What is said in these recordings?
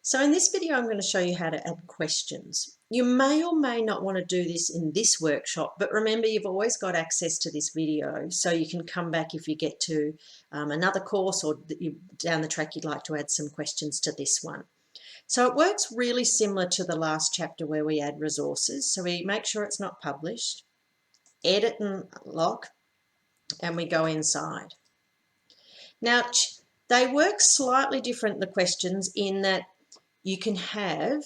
So in this video, I'm going to show you how to add questions. You may or may not want to do this in this workshop, but remember you've always got access to this video, so you can come back if you get to another course or down the track you'd like to add some questions to this one. So it works really similar to the last chapter where we add resources. So we make sure it's not published, edit and lock, and we go inside. Now, they work slightly different, the questions, in that you can have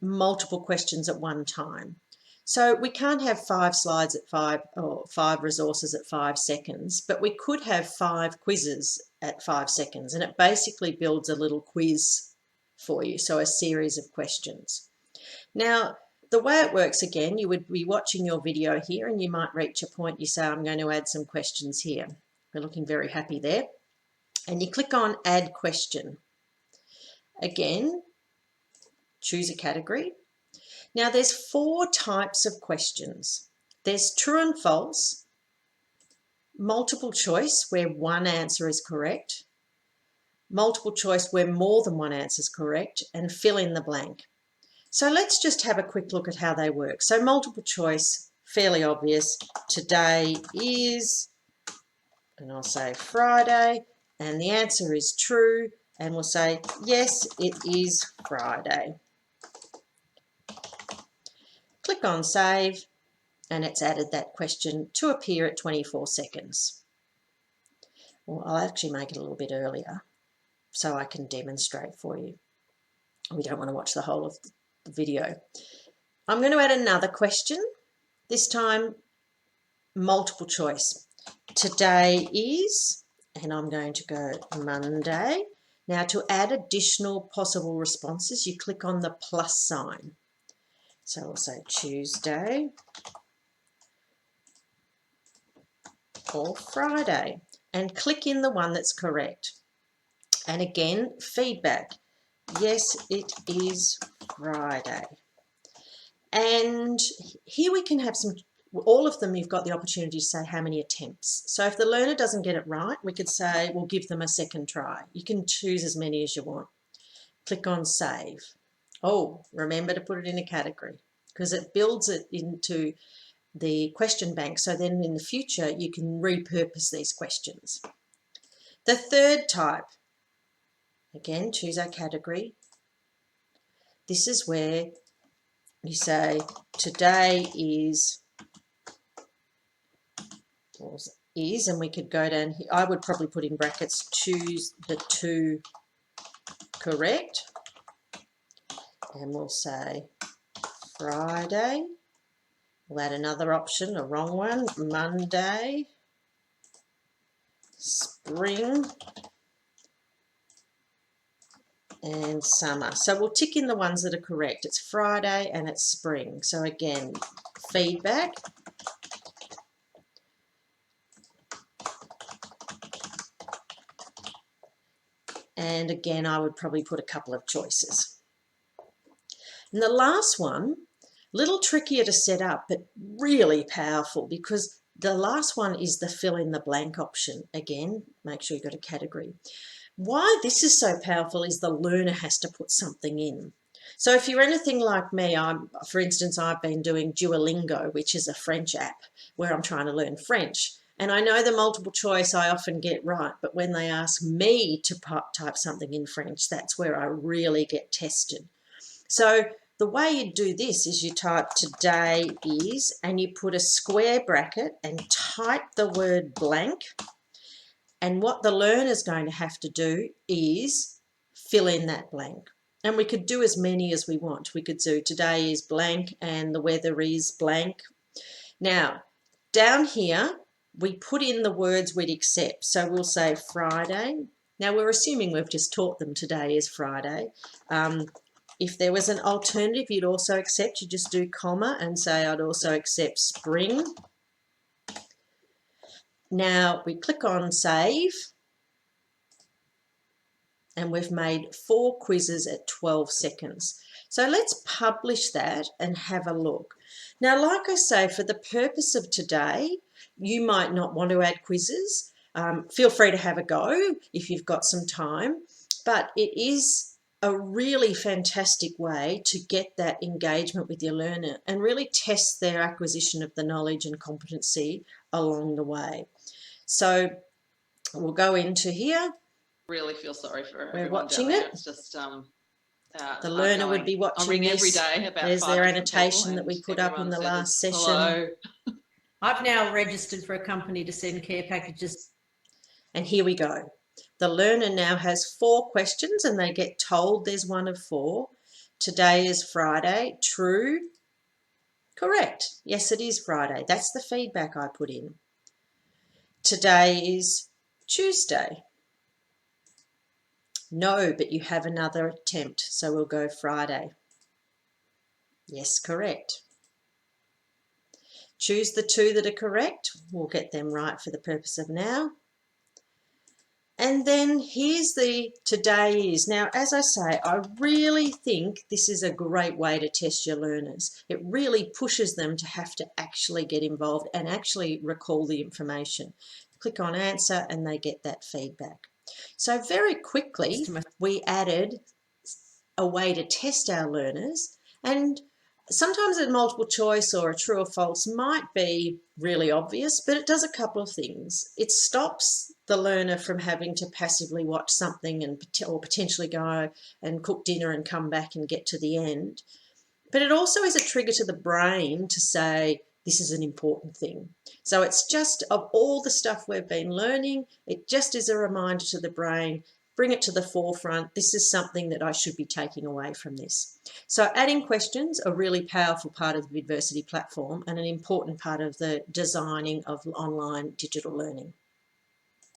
multiple questions at one time. So we can't have 5 slides at 5 or 5 resources at 5 seconds, but we could have 5 quizzes at 5 seconds, and it basically builds a little quiz for you, so a series of questions. Now, the way it works, again, you would be watching your video here and you might reach a point you say, I'm going to add some questions here. We're looking very happy there. And you click on Add Question. Again, choose a category. Now there's 4 types of questions. There's true and false, multiple choice where one answer is correct, multiple choice where more than one answer is correct, and fill in the blank. So let's just have a quick look at how they work. So multiple choice, fairly obvious. Today is, and I'll say Friday, and the answer is true, and we'll say, yes, it is Friday. Click on Save, and it's added that question to appear at 24 seconds. Well, I'll actually make it a little bit earlier so I can demonstrate for you. We don't want to watch the whole of the video. I'm going to add another question, this time multiple choice. Today is, and I'm going to go Monday. Now to add additional possible responses, you click on the plus sign. So we'll say Tuesday or Friday and click in the one that's correct. And again, feedback. Yes, it is Friday. And here we can have some, all of them you've got the opportunity to say how many attempts. So if the learner doesn't get it right, we could say we'll give them a second try. You can choose as many as you want. Click on Save. Oh, remember to put it in a category because it builds it into the question bank. So then in the future, you can repurpose these questions. The third type, again, choose our category. This is where you say today is, and we could go down here. I would probably put in brackets, choose the 2 correct. And we'll say Friday. We'll add another option, a wrong one, Monday, spring, and summer. So we'll tick in the ones that are correct. It's Friday and it's spring. So again, feedback. And again, I would probably put a couple of choices. And the last one, a little trickier to set up, but really powerful because the last one is the fill in the blank option. Again, make sure you've got a category. Why this is so powerful is the learner has to put something in. So if you're anything like me, for instance, I've been doing Duolingo, which is a French app where I'm trying to learn French. And I know the multiple choice I often get right, but when they ask me to type something in French, that's where I really get tested. So the way you do this is you type today is, and you put a square bracket and type the word blank. And what the learner is going to have to do is fill in that blank. And we could do as many as we want. We could do today is blank and the weather is blank. Now, down here, we put in the words we'd accept. So we'll say Friday. Now, we're assuming we've just taught them today is Friday. If there was an alternative you'd also accept, you just do comma and say I'd also accept spring. Now we click on Save and we've made 4 quizzes at 12 seconds. So let's publish that and have a look. Now, like I say, for the purpose of today, you might not want to add quizzes. Feel free to have a go if you've got some time, but it is a really fantastic way to get that engagement with your learner and really test their acquisition of the knowledge and competency along the way. So we'll go into here. Really feel sorry for We're everyone watching down there. it. It's just The learner would be watching I ring this. every day about There's 5 their different annotation people, that we put up in the last session. Hello. I've now registered for a company to send care packages. And here we go. The learner now has 4 questions and they get told there's one of 4. Today is Friday. True. Correct. Yes, it is Friday. That's the feedback I put in. Today is Tuesday. No, but you have another attempt, so we'll go Friday. Yes, correct. Choose the 2 that are correct. We'll get them right for the purpose of now. And then here's the today is. Now, as I say, I really think this is a great way to test your learners. It really pushes them to have to actually get involved and actually recall the information. Click on answer and they get that feedback. So very quickly, we added a way to test our learners, and sometimes a multiple choice or a true or false might be really obvious, but it does a couple of things. It stops the learner from having to passively watch something or potentially go and cook dinner and come back and get to the end. But it also is a trigger to the brain to say, this is an important thing. So it's just, of all the stuff we've been learning, it just is a reminder to the brain, bring it to the forefront. This is something that I should be taking away from this. So adding questions, a really powerful part of the VidVersity platform and an important part of the designing of online digital learning.